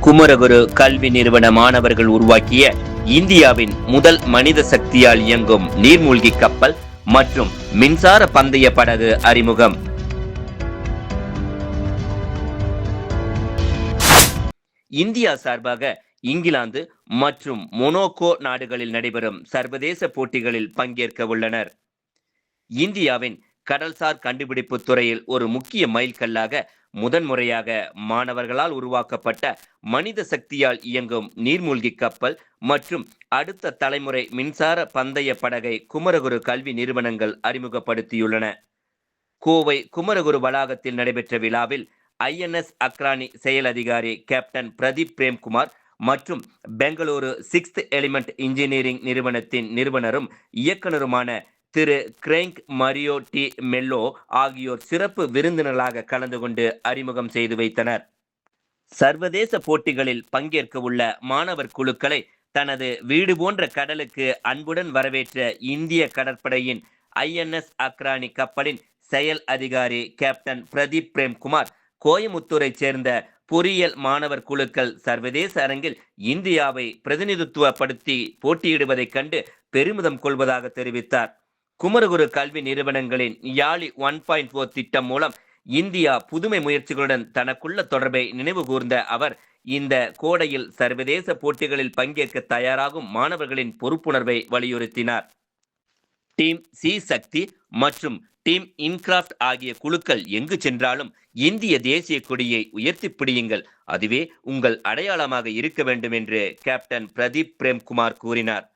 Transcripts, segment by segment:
குமரகுரு கல்வி நிறுவன மாணவர்கள் உருவாக்கிய இந்தியாவின் முதல் மனித சக்தியால் இயங்கும் நீர்மூழ்கி கப்பல் மற்றும் மின்சார பந்தய படகு அறிமுகம். இந்தியா சார்பாக இங்கிலாந்து மற்றும் மொனாக்கோ நாடுகளில் நடைபெறும் சர்வதேச போட்டிகளில் பங்கேற்க உள்ளனர். இந்தியாவின் கடல்சார் கண்டுபிடிப்பு துறையில் ஒரு முக்கிய மைல்கல்லாக முதன்முறையாக மாணவர்களால் உருவாக்கப்பட்ட மனித சக்தியால் இயங்கும் நீர்மூழ்கி கப்பல் மற்றும் அடுத்த தலைமுறை மின்சார பந்தய படகை குமரகுரு கல்வி நிறுவனங்கள் அறிமுகப்படுத்தியுள்ளன. கோவை குமரகுரு வளாகத்தில் நடைபெற்ற விழாவில் INS அக்ரானி செயல் அதிகாரி கேப்டன் பிரதீப் பிரேம்குமார் மற்றும் பெங்களூரு 6th எலிமெண்ட் இன்ஜினியரிங் நிறுவனத்தின் நிறுவனரும் இயக்குனருமான திரு கிரெய்க் மரியோ டி மெல்லோ ஆகியோர் சிறப்பு விருந்தினர்களாக கலந்து கொண்டு அறிமுகம் செய்து வைத்தனர். சர்வதேச போட்டிகளில் பங்கேற்க உள்ள மாணவர் குழுக்களை தனது வீடு போன்ற கடலுக்கு அன்புடன் வரவேற்ற இந்திய கடற்படையின் INS அக்ரானி கப்பலின் செயல் அதிகாரி கேப்டன் பிரதீப் பிரேம்குமார் கோயமுத்தூரை சேர்ந்த பொறியியல் மாணவர் குழுக்கள் சர்வதேச அரங்கில் இந்தியாவை பிரதிநிதித்துவப்படுத்தி போட்டியிடுவதைக் கண்டு பெருமிதம் கொள்வதாக தெரிவித்தார். குமரகுரு கல்வி நிறுவனங்களின் யாழி 1.4 திட்டம் மூலம் இந்தியா புதுமை முயற்சிகளுடன் தனக்குள்ள தொடர்பை நினைவு கூர்ந்த அவர் இந்த கோடையில் சர்வதேச போட்டிகளில் பங்கேற்க தயாராகும் மாணவர்களின் பொறுப்புணர்வை வலியுறுத்தினார். டீம் சி சக்தி மற்றும் டீம் இன்கிராஃப்ட் ஆகிய குழுக்கள் எங்கு சென்றாலும் இந்திய தேசிய கொடியை உயர்த்தி பிடியுங்கள், அதுவே உங்கள் அடையாளமாக இருக்க வேண்டும் என்று கேப்டன் பிரதீப் பிரேம்குமார் கூறினார்.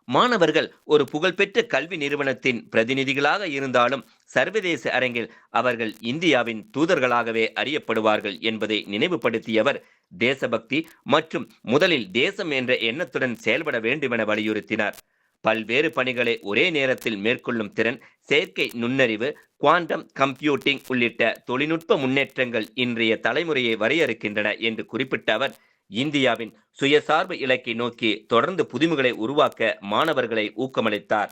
மாணவர்கள் ஒரு புகழ்பெற்ற கல்வி நிறுவனத்தின் பிரதிநிதிகளாக இருந்தாலும் சர்வதேச அரங்கில் அவர்கள் இந்தியாவின் தூதர்களாகவே அறியப்படுவார்கள் என்பதை நினைவுபடுத்தியவர் தேசபக்தி மற்றும் முதலில் தேசம் என்ற எண்ணத்துடன் செயல்பட வேண்டுமென வலியுறுத்தினார். பல்வேறு பணிகளை ஒரே நேரத்தில் மேற்கொள்ளும் திறன், செயற்கை நுண்ணறிவு, குவாண்டம் கம்ப்யூட்டிங் உள்ளிட்ட தொழில்நுட்ப முன்னேற்றங்கள் இன்றைய தலைமுறையை வரையறுக்கின்றன என்று குறிப்பிட்ட அவர் இந்தியாவின் சுயசார்பு இலக்கை நோக்கி தொடர்ந்து புதுமைகளை உருவாக்க மாணவர்களை ஊக்கமளித்தார்.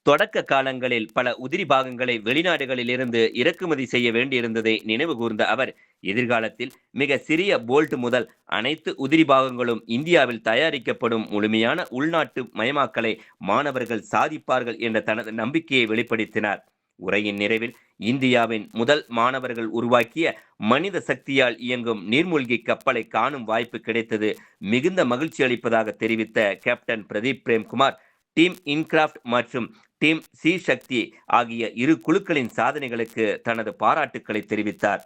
தொடக்க காலங்களில் பல உதிரி பாகங்களை வெளிநாடுகளில் இருந்து இறக்குமதி செய்ய வேண்டியிருந்ததை நினைவு கூர்ந்த அவர் எதிர்காலத்தில் மிக சிறிய போல்ட் முதல் அனைத்து உதிரி பாகங்களும் இந்தியாவில் தயாரிக்கப்படும் முழுமையான உள்நாட்டு மயமாக்கலை மாணவர்கள் சாதிப்பார்கள் என்ற தனது நம்பிக்கையை வெளிப்படுத்தினார். உரையின் நிறைவில் இந்தியாவின் முதல் மாணவர்கள் உருவாக்கிய மனித சக்தியால் இயங்கும் நீர்மூழ்கி கப்பலை காணும் வாய்ப்பு கிடைத்தது மிகுந்த மகிழ்ச்சி அளிப்பதாக தெரிவித்த கேப்டன் பிரதீப் பிரேம்குமார் டீம் இன்கிராஃப்ட் மற்றும் டீம் சி சக்தி ஆகிய இரு குழுக்களின் சாதனைகளுக்கு தனது பாராட்டுக்களை தெரிவித்தார்.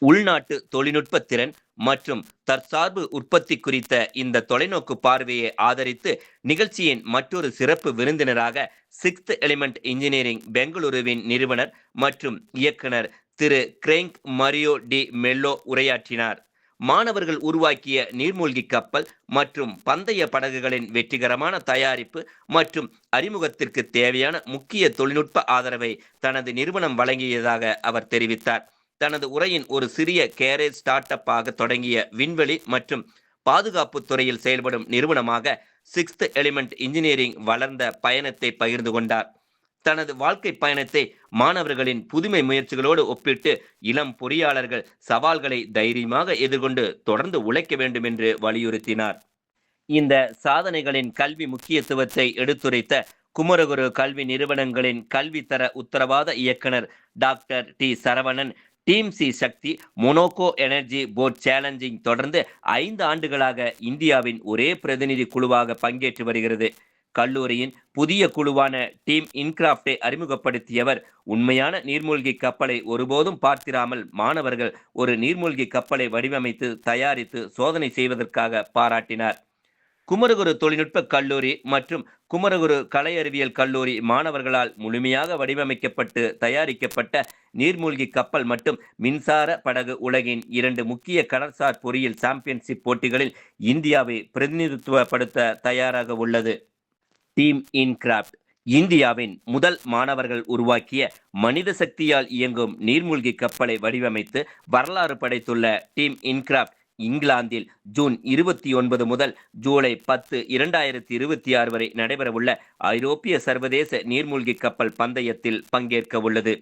உள்நாட்டு தொழில்நுட்ப திறன் மற்றும் தற்சார்பு உற்பத்தி குறித்த இந்த தொலைநோக்கு பார்வையை ஆதரித்து நிகழ்ச்சியின் மற்றொரு சிறப்பு விருந்தினராக 6th எலிமெண்ட் இன்ஜினியரிங் பெங்களூருவின் நிறுவனர் மற்றும் இயக்குனர் திரு கிரெய்க் மரியோ டி மெல்லோ உரையாற்றினார். மாணவர்கள் உருவாக்கிய நீர்மூழ்கி கப்பல் மற்றும் பந்தய படகுகளின் வெற்றிகரமான தயாரிப்பு மற்றும் அறிமுகத்திற்கு தேவையான முக்கிய தொழில்நுட்ப ஆதரவை தனது நிறுவனம் வழங்கியதாக அவர் தெரிவித்தார். தனது உரையின் ஒரு சிறிய கேரேஜ் ஸ்டார்ட் அப் ஆக தொடங்கிய விண்வெளி மற்றும் பாதுகாப்பு துறையில் செயல்படும் நிறுவனமாக 6th எலிமெண்ட் இன்ஜினியரிங் வளர்ந்த பயணத்தை பகிர்ந்து கொண்டார். தனது வாழ்க்கை பயணத்தை மாணவர்களின் புதுமை முயற்சிகளோடு ஒப்பிட்டு இளம் பொறியாளர்கள் சவால்களை தைரியமாக எதிர்கொண்டு தொடர்ந்து உழைக்க வேண்டும் என்று வலியுறுத்தினார். இந்த சாதனைகளின் கல்வி முக்கியத்துவத்தை எடுத்துரைத்த குமரகுரு கல்வி நிறுவனங்களின் கல்வி தர உத்தரவாத இயக்குனர் doctor D Saravanan team C Sakthi Monaco energy boat challenging தொடர்ந்து 5 ஆண்டுகளாக இந்தியாவின் ஒரே பிரதிநிதி குழுவாக பங்கேற்று வருகிறது. கல்லூரியின் புதிய குழுவான டீம் இன்கிராஃப்டை அறிமுகப்படுத்தியவர் உண்மையான நீர்மூழ்கி கப்பலை ஒருபோதும் பார்த்திராமல் மாணவர்கள் ஒரு நீர்மூழ்கி கப்பலை வடிவமைத்து தயாரித்து சோதனை செய்வதற்காக பாராட்டினார். குமரகுரு தொழில்நுட்ப கல்லூரி மற்றும் குமரகுரு கலை அறிவியல் கல்லூரி மாணவர்களால் முழுமையாக வடிவமைக்கப்பட்டு தயாரிக்கப்பட்ட நீர்மூழ்கி கப்பல் மற்றும் மின்சார படகு உலகின் 2 முக்கிய கடற்சார் பொறியியல் சாம்பியன்ஷிப் போட்டிகளில் இந்தியாவை பிரதிநிதித்துவப்படுத்த தயாராக உள்ளது. டீம் இன்கிராஃப்ட் இந்தியாவின் முதல் மாணவர்கள் உருவாக்கிய மனித சக்தியால் இயங்கும் நீர்மூழ்கி கப்பலை வடிவமைத்து வரலாறு படைத்துள்ள டீம் இன்கிராஃப்ட் இங்கிலாந்தில் ஜூன் 29 முதல் ஜூலை 10, 2026 வரை நடைபெறவுள்ள ஐரோப்பிய சர்வதேச நீர்மூழ்கி கப்பல் பந்தயத்தில் பங்கேற்க உள்ளது.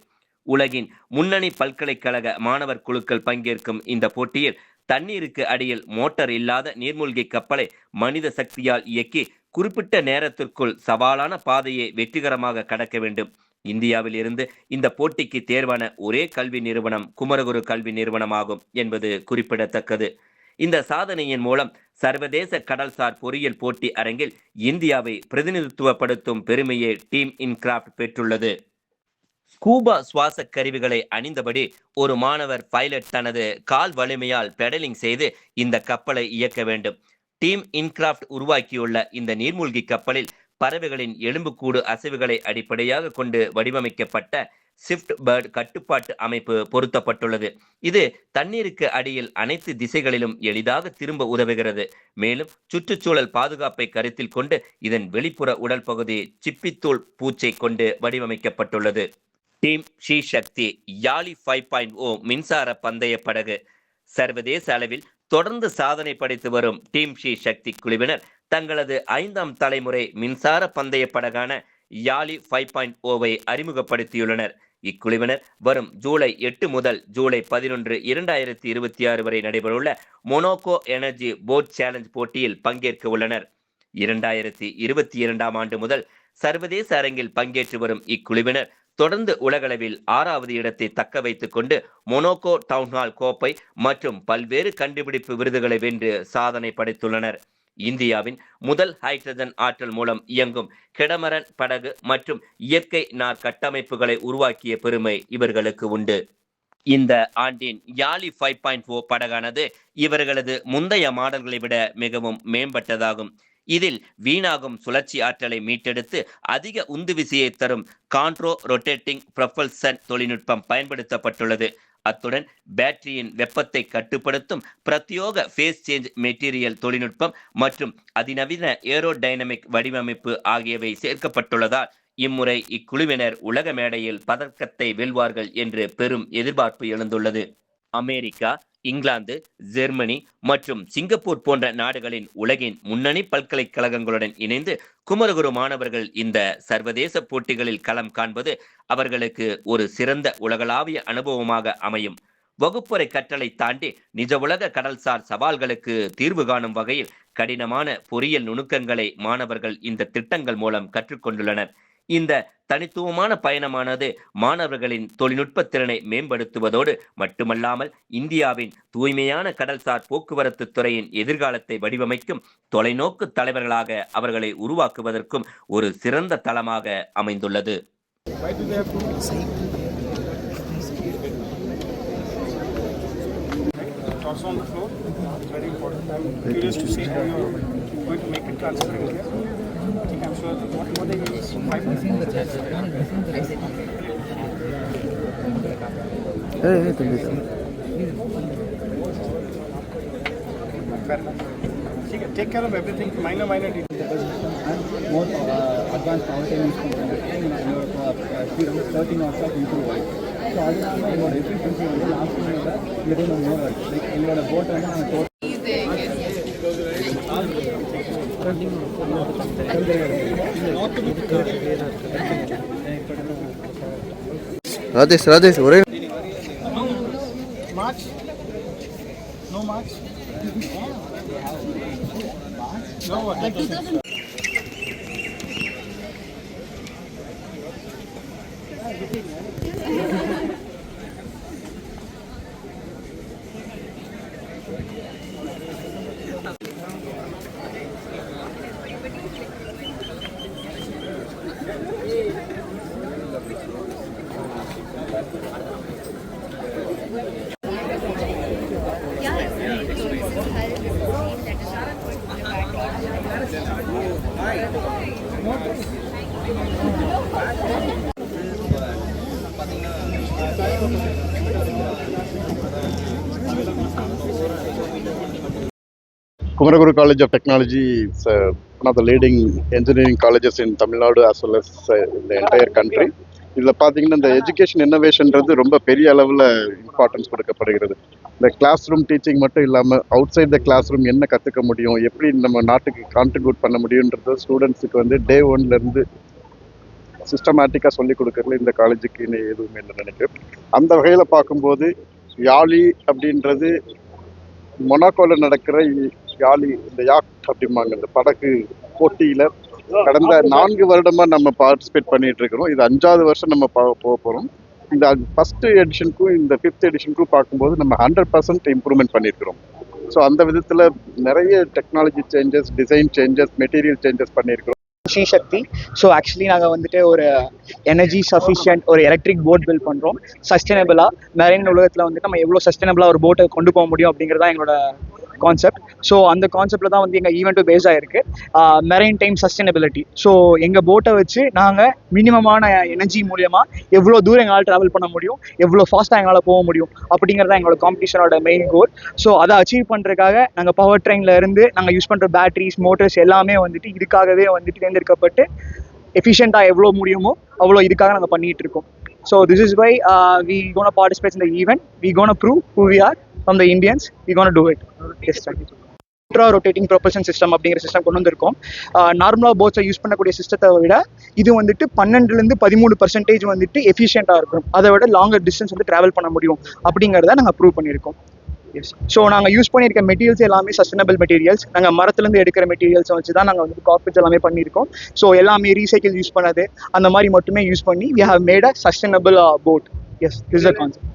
உலகின் முன்னணி பல்கலைக்கழக மாணவர் குழுக்கள் பங்கேற்கும் இந்த போட்டியில் தண்ணீருக்கு அடியில் மோட்டார் இல்லாத நீர்மூழ்கி கப்பலை மனித சக்தியால் இயக்கி குறிப்பிட்ட நேரத்திற்குள் சவாலான பாதையை வெற்றிகரமாக கடக்க வேண்டும். இந்தியாவில் இருந்து இந்த போட்டிக்கு தேர்வான ஒரே கல்வி நிறுவனம் குமரகுரு கல்வி நிறுவனமாகும் என்பது குறிப்பிடத்தக்கது. இந்த சாதனையின் மூலம் சர்வதேச கடல்சார் பொறியியல் போட்டி அரங்கில் இந்தியாவை பிரதிநிதித்துவப்படுத்தும் பெருமையை டீம் இன்கிராஃப்ட் பெற்றுள்ளது. ஸ்கூபா சுவாச கருவிகளை அணிந்தபடி ஒரு மாணவர் பைலட் தனது கால் வலிமையால் பெடலிங் செய்து இந்த கப்பலை இயக்க வேண்டும். டீம் இன்கிராஃப்ட் உருவாக்கியுள்ள இந்த நீர்மூழ்கி கப்பலில் பறவைகளின் எலும்புக்கூடு அசைவுகளை அடிப்படையாக கொண்டு வடிவமைக்கப்பட்ட ஷிஃப்ட் பேர்ட் கட்டுப்பாட்டு அமைப்பு பொருத்தப்பட்டுள்ளது. இது தண்ணீருக்கு அடியில் அனைத்து திசைகளிலும் எளிதாக திரும்ப உதவுகிறது. மேலும் சுற்றுச்சூழல் பாதுகாப்பை கருத்தில் கொண்டு இதன் வெளிப்புற உடல் பகுதி சிப்பித்தூள் பூச்சை கொண்டு வடிவமைக்கப்பட்டுள்ளது. டீம் ஸ்ரீ சக்தி யாலி 5.0 மின்சார பந்தய படகு. சர்வதேச அளவில் தொடர்ந்து சாதனை படைத்து வரும் டீம் ஸ்ரீ சக்தி குழுவினர் தங்களது 5ஆம் தலைமுறை மின்சார பந்தய படகான யாலி 5.0வை அறிமுகப்படுத்தியுள்ளனர். இக்குழுவினர் வரும் ஜூலை 8 முதல் ஜூலை 11, 2026 வரை நடைபெறவுள்ள மொனோகோ எனர்ஜி போட் சேலஞ்ச் போட்டியில் பங்கேற்க உள்ளனர். 2022ஆம் ஆண்டு முதல் சர்வதேச அரங்கில் பங்கேற்று வரும் இக்குழுவினர் தொடர்ந்து உலகளவில் 6வது இடத்தை தக்க வைத்துக் கொண்டு மொனோகோ டவுன்ஹால் கோப்பை மற்றும் பல்வேறு கண்டுபிடிப்பு விருதுகளை வென்று சாதனை படைத்துள்ளனர். இந்தியாவின் முதல் ஹைட்ரஜன் ஆற்றல் மூலம் இயங்கும் கிடமரன் படகு மற்றும் இயற்கை நார் கட்டமைப்புகளை உருவாக்கிய பெருமை இவர்களுக்கு உண்டு. இந்த ஆண்டின் யாலி 5.0 படகானது இவர்களது முந்தைய மாடல்களை விட மிகவும் மேம்பட்டதாகும். இதில் வீணாகும் சுழற்சி ஆற்றலை மீட்டெடுத்து அதிக உந்து விசையை தரும் கான்ட்ரோ ரொட்டேட்டிங் ப்ரொபல்சன் தொழில்நுட்பம் பயன்படுத்தப்பட்டுள்ளது. அத்துடன் பேட்டரியின் வெப்பத்தை கட்டுப்படுத்தும் பிரத்யோக ஃபேஸ் சேஞ்ச் மெட்டீரியல் தொழில்நுட்பம் மற்றும் அதிநவீன ஏரோடைனமிக் வடிவமைப்பு ஆகியவை சேர்க்கப்பட்டுள்ளதால் இம்முறை இக்குழுவினர் உலக மேடையில் பதக்கத்தை வெல்வார்கள் என்று பெரும் எதிர்பார்ப்பு எழுந்துள்ளது. அமெரிக்கா, இங்கிலாந்து, ஜெர்மனி மற்றும் சிங்கப்பூர் போன்ற நாடுகளின் உலகின் முன்னணி பல்கலைக்கழகங்களுடன் இணைந்து குமரகுரு மாணவர்கள் இந்த சர்வதேச போட்டிகளில் களம் காண்பது அவர்களுக்கு ஒரு சிறந்த உலகளாவிய அனுபவமாக அமையும். வகுப்பறை கற்றலை தாண்டி நிஜ உலக கடல்சார் சவால்களுக்கு தீர்வு காணும் வகையில் கடினமான பொறியியல் நுணுக்கங்களை மாணவர்கள் இந்த திட்டங்கள் மூலம் கற்றுக்கொண்டுள்ளனர். இந்த தனித்துவமான பயணமானது மாணவர்களின் தொழில்நுட்ப திறனை மேம்படுத்துவதோடு மட்டுமல்லாமல் இந்தியாவின் தூய்மையான கடல்சார் போக்குவரத்து துறையின் எதிர்காலத்தை வடிவமைக்கும் தொலைநோக்கு தலைவர்களாக அவர்களை உருவாக்குவதற்கும் ஒரு சிறந்த தளமாக அமைந்துள்ளது. I'm sure what they use 5%. Take care of everything, minor details. And more advanced power savings components in your speed of 30 knots of improved. So அதனால என்னோட efficiency வந்து லாஸ்ட் இயர்ல little more like என்னோட போட் வந்து நான் டோட்டல் ராஜேஷ் ஒரே march no march no what Kumaraguru College of Technology is one of the leading engineering colleges in Tamil Nadu as well as in the entire country. இதில் பார்த்தீங்கன்னா இந்த education இன்னோவேஷன்றது ரொம்ப பெரிய அளவில் இம்பார்ட்டன்ஸ் கொடுக்கப்படுகிறது. இந்த கிளாஸ் ரூம் டீச்சிங் மட்டும் இல்லாமல் outside the classroom என்ன கற்றுக்க முடியும், எப்படி நம்ம நாட்டுக்கு கான்ட்ரிபியூட் பண்ண முடியுன்றது ஸ்டூடெண்ட்ஸுக்கு வந்து டே ஒன்லேருந்து சிஸ்டமேட்டிக்காக சொல்லிக் கொடுக்கறதுல இந்த காலேஜுக்கு எதுவுமே இல்லை நினைக்கிறேன். அந்த வகையில் பார்க்கும்போது யாலி அப்படின்றது மொனாக்கோல நடக்கிற யாழி இந்த யாக்ட் அப்படிம்பாங்க இந்த படகு போட்டியில கடந்த 4 வருடமா நம்ம பார்ட்டிசிபேட் பண்ணிட்டு இருக்கிறோம். இது 5வது வருஷம் நம்ம போக போறோம். இந்த ஃபர்ஸ்ட் எடிஷனுக்கும் இந்த 5th எடிஷனுக்கும் பார்க்கும்போது நம்ம 100% இம்ப்ரூவ்மெண்ட் பண்ணியிருக்கிறோம். ஸோ அந்த விதத்துல நிறைய technology changes, design changes, material changes பண்ணியிருக்கிறோம். ஸ்ரீ சக்தி. ஸோ ஆக்சுவலி நாங்கள் வந்துட்டு ஒரு எனர்ஜி சஃபிஷியன்ட் ஒரு எலக்ட்ரிக் போட் பில்ட் பண்ணுறோம் சஸ்டைனபிளாக. மெரைன் உலகத்தில் வந்துட்டு நம்ம எவ்வளோ சஸ்டைனபிளாக ஒரு போட்டை கொண்டு போக முடியும் அப்படிங்கிறதா எங்களோட கான்செப்ட். ஸோ அந்த கான்செப்டில் தான் வந்து எங்கள் ஈவெண்ட்டும் பேஸ் ஆகிருக்கு. Marine time sustainability. ஸோ எங்கள் போட்டை வச்சு நாங்கள் மினிமமான எனர்ஜி மூலியமாக எவ்வளோ தூரம் எங்களால் ட்ராவல் பண்ண முடியும், எவ்வளோ ஃபாஸ்ட்டாக எங்களால் போக முடியும் அப்படிங்கிறதா எங்களோட காம்படிஷனோட மெயின் கோல். ஸோ அதை அச்சீவ் பண்ணுறதுக்காக நாங்கள் பவர் ட்ரெயினில் இருந்து நாங்கள் யூஸ் பண்ணுற பேட்டரிஸ், மோட்டர்ஸ் எல்லாமே வந்துட்டு இதுக்காகவே வந்துட்டு தேர்ந்தெடுக்கப்பட்டு எஃபிஷியண்ட்டாக எவ்வளோ முடியுமோ அவ்வளோ இதுக்காக நாங்கள் பண்ணிகிட்டு இருக்கோம். So this is why we gonna participate in the event. We gonna prove who we are from the Indians. We gonna do it. Yes, thank you. Rotating propulsion system அப்படிங்கிற சிஸ்டம் கொண்டு வந்திருக்கோம். நார்மலாக போட்ஸை யூஸ் பண்ணக்கூடிய சிஸ்டத்தை விட இது வந்துட்டு 12-13% வந்துட்டு எஃபிஷியண்ட்டாக இருக்கும். அதை விட லாங்கர் டிஸ்டன்ஸ் வந்து ட்ராவல் பண்ண முடியும் அப்படிங்கிறத நாங்கள் ப்ரூவ் பண்ணியிருக்கோம். எஸ். ஸோ நாங்கள் யூஸ் பண்ணியிருக்க மெட்டீரியல்ஸ் எல்லாமே சஸ்டைனபிள் மெட்டீரியல்ஸ். நாங்கள் மரத்துலேருந்து எடுக்கிற மெட்டீரியல்ஸை வச்சு தான் நாங்கள் வந்து காக்பிட்ஸ் எல்லாமே பண்ணியிருக்கோம். ஸோ எல்லாமே ரீசைக்கிள் யூஸ் பண்ணது அந்த மாதிரி மட்டுமே யூஸ் பண்ணி we have made a sustainable boat. Yes, this is the concept.